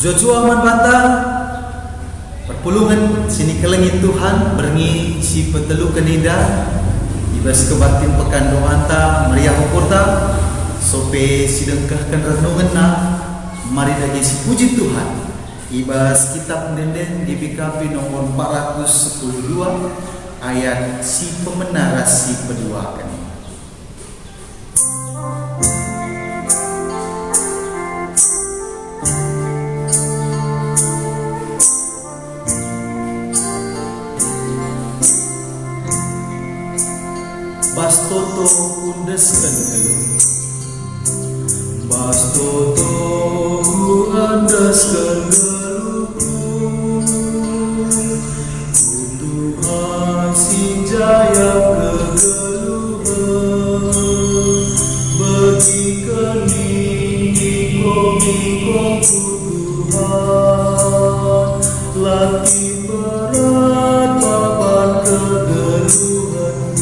Jujur aman bantah perpulungan sini kelengit Tuhan berengi si petelu kenida ibas kebatin pekan doanta meriah ukurta sope sidengkahkan renungan na mari lagi si puji Tuhan ibas kitab denden di BKP nomor 412 ayat si pemenara si pedua kan. Bastoto undeskan gelu Bastoto undeskan geluku Tuhan si jaya kegeluhan Bagikan miko Tuhan Latih berat papan kegeluhan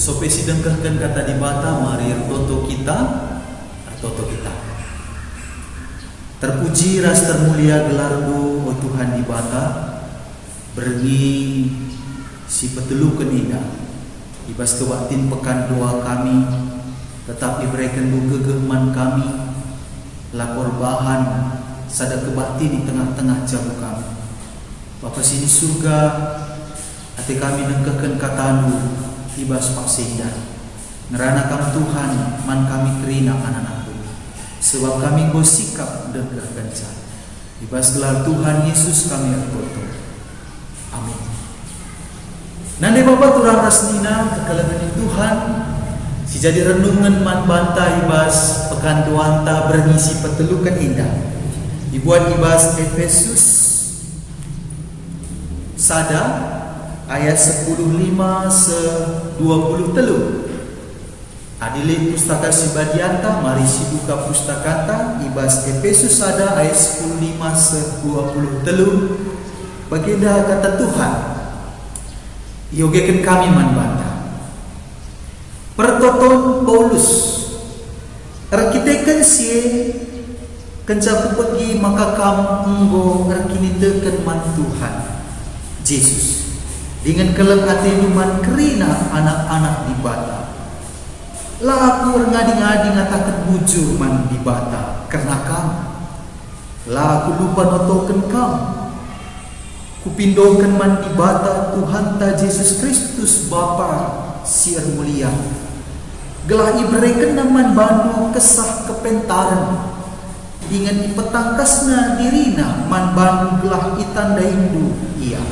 Sope sidengkahkan kata di bata mari toto kita. Terpuji ras termulia gelarmu oh Tuhan di bata berengi si petelu kenida ibas kebatin pekan doa kami tetap diberikan kegeman kami lapor bahan sada kebatin di tengah-tengah jamu kami Bapa sini surga hati kami nengkahkan katanu ibas paksinda ngerana kami Tuhan man kami kerina anak-anakku sebab kami go sikap degah kencan ibas gelar Tuhan Yesus kami erkoto amin. Nande Bapa turang rasnina kekalangan Tuhan si jadi renungan man banta ibas pekan doanta berngisi petelukan indah dibuat ibas Efesus sada ayat 10:5-20 Adile pustaka si badianta mari si buka pustakata ibas Efesus ada ayat 10:5-20 baginda kata Tuhan yogekan kami manbanta pertoton Paulus arkitekan si kencaku pergi maka kamu enggo arkinindekan man Tuhan Yesus dengan keleng hati man kerina anak-anak di bata lah aku ngadi-ngadi ngatakan bujur man di bata karena kamu lah aku lupa notokan kamu kupindokan man di bata Tuhan ta Yesus Kristus Bapa siar mulia gelah ibrekan naman bandu kesah kepentaran dengan ipetangkasna dirina man bandu gelah itanda hindu iya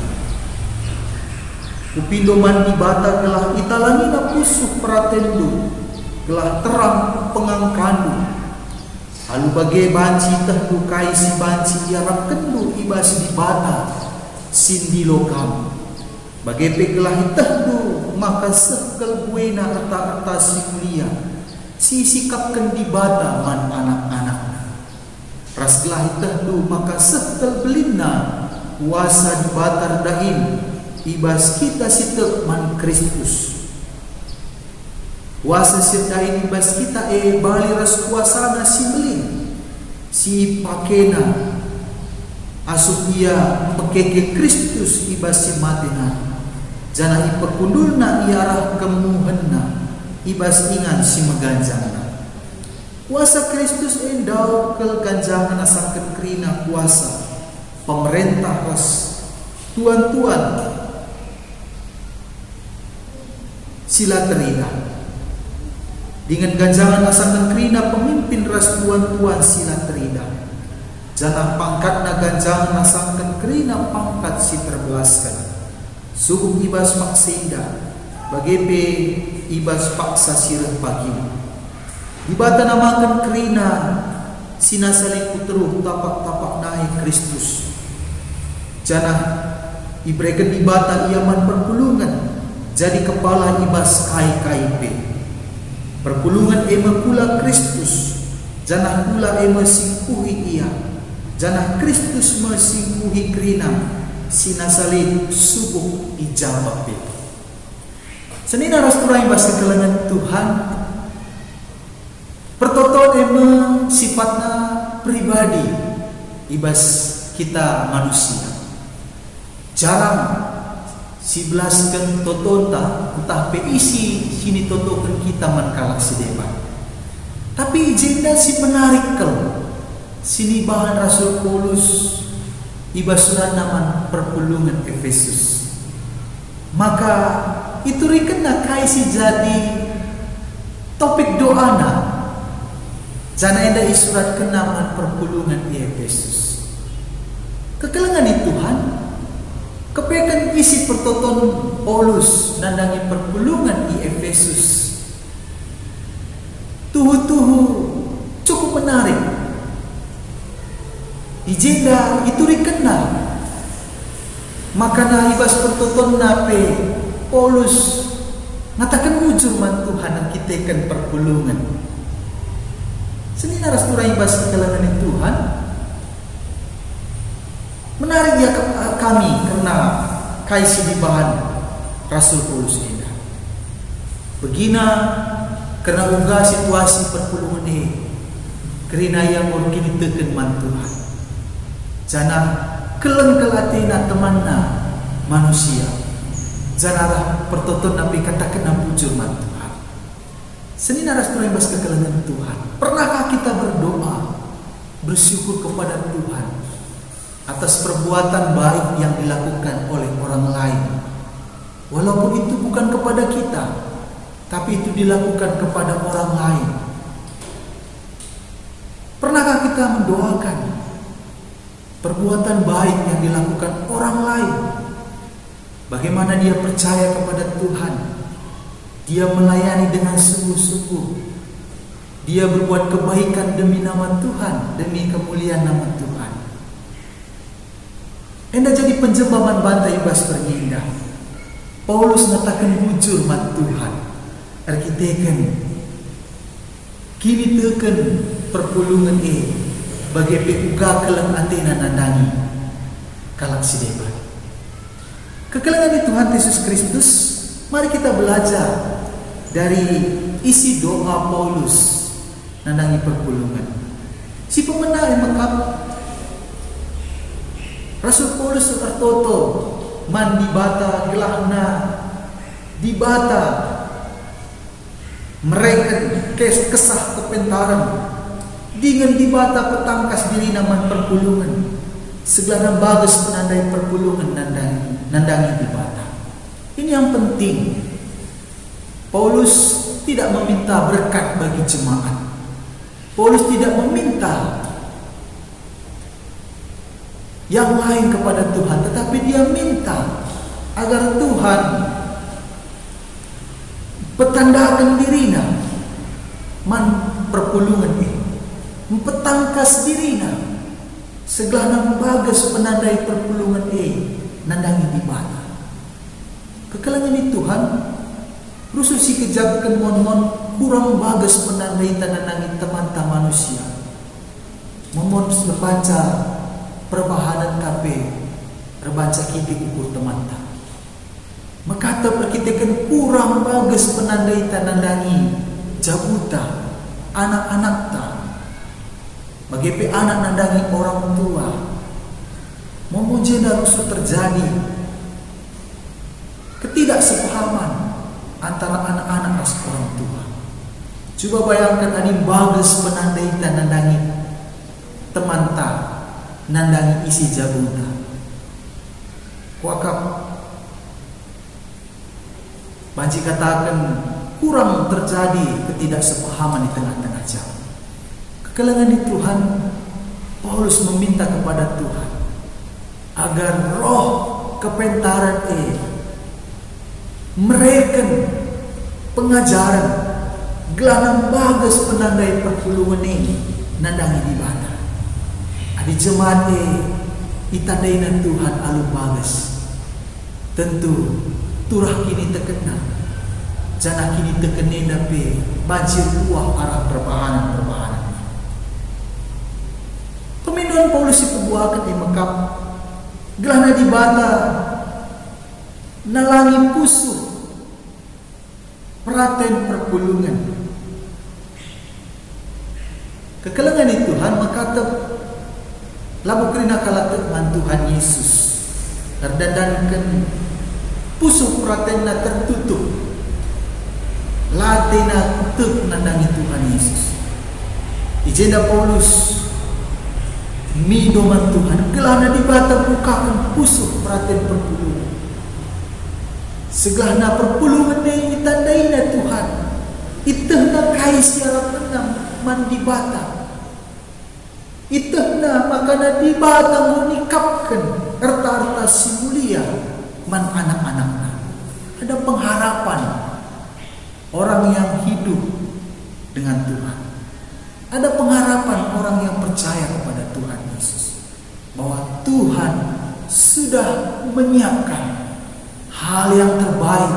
kupindo man di bata gelah italangi na pusuh pratendu gelah terang pengangkandu halu bagai banci tehdu kai si banci diarap kendu ibas di bata sindilo kamu bagai pegelah tehdu maka sekel buena arta-arta si mulia si sikapkan di bata man anak-anak ras gelah tehdu maka sekel belina kuasa di bata dahin ibas kita sitek man Kristus kuasa sirta ini bas kita bali ras kuasa na si belin si pakena asup ia pekeke Kristus ibas si matena jana ipekundulna iarah kemuhenna ibas ingan si meganjangna kuasa Kristus endau kel ganjangan asaken krina kuasa pemerintah ras tuan-tuan sila terina dengan ganjangan asakan kerina pemimpin ras tuan-tuan sila terida Janah pangkat ganjang nasangkan kerina pangkat si terbelaskan. Subuh ibas maksinda bagepe ibas paksa sirah pagi. Ibata namakan kerina sinasali puteruh tapak-tapak naik Kristus. Janah ibreken ibata iaman perpulungan jadi kepala ibas kai-kaipe. Perpulungan ema pula Kristus. Janah pula ema singkuhi ia. Janah Kristus mesingkuhi kerina sinasali subuh ijabape. Senina rasturai bahasa kelengan Tuhan. Pertoton ema sifatnya pribadi ibas kita manusia. Jarang si belaskan totonta entah isi sini totokan kita menkalak si depan. Tapi jenda si menarik kel sini bahan Rasul Paulus ibas surat naman perpulungan Efesus. Maka itu rikena kaisi jadi topik doana. Jana enda isurat kenaman perpulungan di Efesus. Kekelengan di Tuhan, kepekan isi pertoton Paulus nandangi perpulungan di Efesus. Tuhu-tuhu cukup menarik. Ijenda itu dikenal. Maka ibas pertoton nape Paulus ngatakan mujur man Tuhan yang kita kan perpulungan. Senina rasturai ibas kekelengan Tuhan. Menarik dia kami karena kaisi di bahan Rasul Paulus ini. Begina karena uga situasi perpulungan ini kerana yang mungkin ditekan man Tuhan. Jangan keleng kelatina temanna manusia. Janganlah pertoton nabi katakan bujur man Tuhan. Senina rasturai ibas kekelengan Tuhan. Pernahkah kita berdoa bersyukur kepada Tuhan atas perbuatan baik yang dilakukan oleh orang lain, walaupun itu bukan kepada kita, tapi itu dilakukan kepada orang lain? Pernahkah kita mendoakan perbuatan baik yang dilakukan orang lain? Bagaimana dia percaya kepada Tuhan, dia melayani dengan sungguh-sungguh, dia berbuat kebaikan demi nama Tuhan, demi kemuliaan nama Tuhan. Enda jadi penjebaman bantai ibas berindah. Paulus ngatakan bujur mat Tuhan. Arkiteken kini teken perpulungan bagi uga keleng atena nandangi kalak si depan. Kekelengan di Tuhan Yesus Kristus, mari kita belajar dari isi doa Paulus nandangi perpulungan. Si pemenang yang mengkap Rasul Paulus tertoto man dibata gelahna dibata mereka kesah kepentaran dengan dibata petangkas diri naman perpulungan segala bagus penandai perpulungan nandangi dibata. Ini yang penting. Paulus tidak meminta berkat bagi jemaat. Paulus tidak meminta yang lain kepada Tuhan, tetapi dia minta agar Tuhan petandakan dirina man perpulungan ini, mempetangkas dirina segala bagus penandai perpulungan ini nandangi di mana. Kekelengan di Tuhan rusuh si kejabkan mon kurang bagus penandai nandangi teman-teman manusia. Momon berbaca perbahanan KP terbaca kita ukur teman-teman. Maka terperkitakan kurang bagus penandai nandangi jabuta anak-anak ta. Bagaimana anak nandangi orang tua. Momon jeda rusuh terjadi ketidaksepahaman antara anak-anak dan orang tua. Coba bayangkan ada bagus penandai nandangi teman ta, nandangi isi jabuta. Wakaf banci katakan kurang terjadi ketidaksepahaman di tengah-tengah jam. Kekelengan di Tuhan, Paulus meminta kepada Tuhan agar roh kepentaran mereken pengajaran gelanang bagas penandai perpuluhan ini nandangi di bata. Adi jemaat itandainan Tuhan alu bagas. Tentu turah kini terkena, jana kini terkena pe banjir uang arah perbahanan. Peminuan Paulus ipubuakan di Mekap gelana di bata nalangi pusuh peraten perpulungan. Kekelengan itu Tuhan makatep labu kerina kalatek man Tuhan Yesus terdandankan pusuh peraten na tertutup latena tek nandangi Tuhan Yesus. Ijenda Paulus minuman Tuhan gelana di bata bukakan pusuh peraten perpulungan. Segelana perpulungan ini itandaina Tuhan. Itehna kai siara penang mandi bata. Itehna makana di bata menikapkan harta-harta si mulia man anak-anaknya. Ada pengharapan orang yang hidup dengan Tuhan. Ada pengharapan orang yang percaya kepada Tuhan Yesus, bahwa Tuhan sudah menyiapkan hal yang terbaik,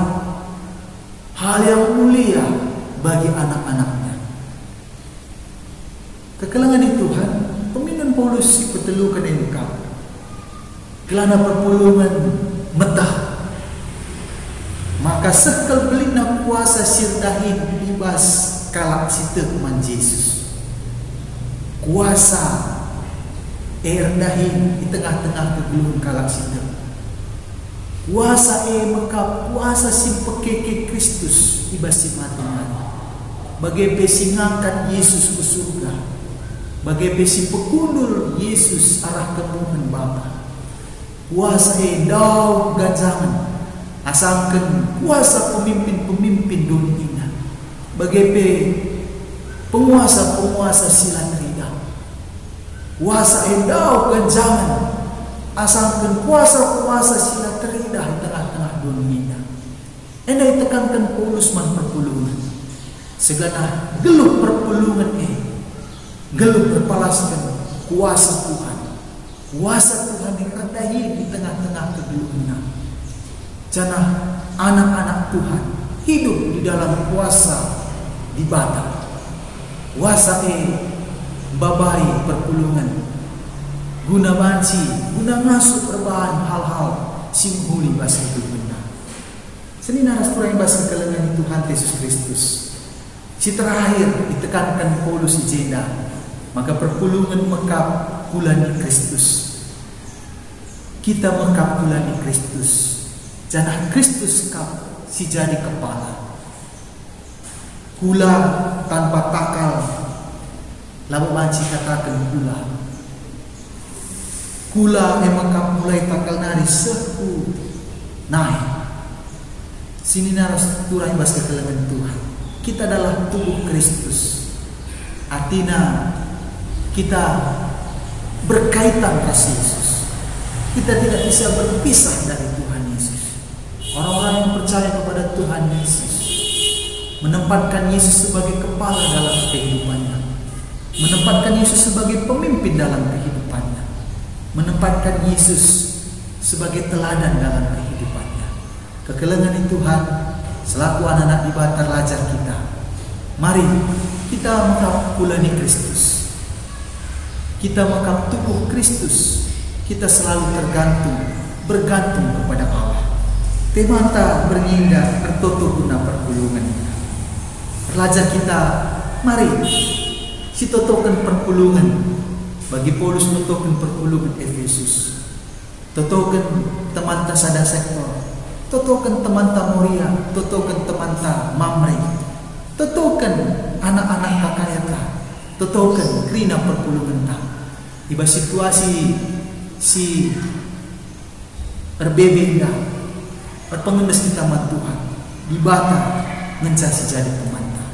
hal yang mulia bagi anak-anaknya. Kekelengan itu Tuhan, pemimpin Paulus ipetelu kena engkau. Gelana perpulungan metah. Maka sekel belina kuasa sirdahin bebas kalak sitek man Yesus. Kuasa rendahin di tengah-tengah kegulung kalak sitek. Kuasa mekap kuasa simpekeke Kristus ibasi mati-mati. Bagai besi ngangkat Yesus ke surga. Bagai besi pekundur Yesus arah kemuliaan Bapa. Kuasa daun ganjangan. Asangkan kuasa pemimpin-pemimpin dunia. Bagai penguasa-penguasa silat rida. Kuasa daun ganjangan. Asalkan kuasa-kuasa sila terindah di tengah-tengah dunia. Endai tekankan Paulus man perpulungan. Segala geluh perpulungan geluh berpalaskan kuasa Tuhan. Kuasa Tuhan yang rendahi di tengah-tengah kegeluhan. Jana anak-anak Tuhan hidup di dalam kuasa di bata. Kuasa babai perpulungan. Guna banci, guna ngasuh perubahan hal-hal simhuli bahasa itu benar. Seni narasura yang bahasa kelengan Tuhan Yesus Kristus. Si terakhir ditekankan Paulus ijenda, maka perpulungan mekap bulan di Kristus. Kita mekap bulan di Kristus. Janah Kristus kap si jadi kepala. Kula tanpa takal, lalu banci katakan kula. Kula emang mulai takal nari seku naik. Sini naras turai bahasa kelengan Tuhan. Kita adalah tubuh Kristus. Artinya kita berkaitan kasih Yesus. Kita tidak bisa berpisah dari Tuhan Yesus. Orang-orang yang percaya kepada Tuhan Yesus menempatkan Yesus sebagai kepala dalam kehidupannya. Menempatkan Yesus sebagai pemimpin dalam kehidupannya. Menempatkan Yesus sebagai teladan dalam kehidupannya. Kekelengan Tuhan selaku anak-anak di bata lajar kita. Mari kita mengapulani Kristus. Kita mengap tubuh Kristus. Kita selalu bergantung kepada Allah. Temata berindah tertutup guna perpulungan. Pelajar kita, mari si totokan perpulungan. Bagi Paulus totokan perpulungan Efesus. Totokan teman tasada sektor. Totokan teman Moria. Totokan teman Mamre. Totokan anak-anak kakayata. Totokan krina perpulungan ta. Iba situasi si berbeda. Perpengendes kita sama Tuhan. Di bata mencari jadi teman ta.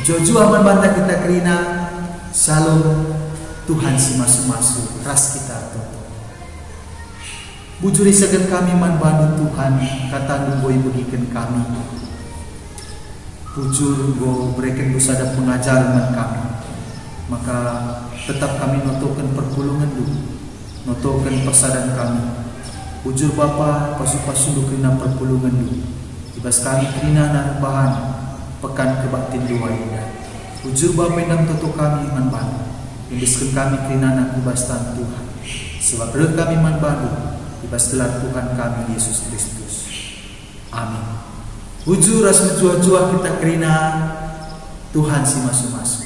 Jujur aman banta kita krina. Shalom. Tuhan si masu-masu ras kita toto. Bujuri segan kami man bantu Tuhan kata nunggu ibugikan kami. Bujur go berikan dosa dan pengajaran man kami. Maka tetap kami notokan perpulungan dulu, notokan persadan kami. Bujur Bapa pasu-pasu kena perpulungan dulu. Ibas kami kena bahan pekan kebatin dua ini. Bujur Bapa yang toto kami man bantu. Ibaskan kami kena ibas Tuhan. Sebab kami man bantu. Ibas gelar Tuhan kami Yesus Kristus. Amin. Bujur ras menjua-jua kita kerina Tuhan si masu-masu.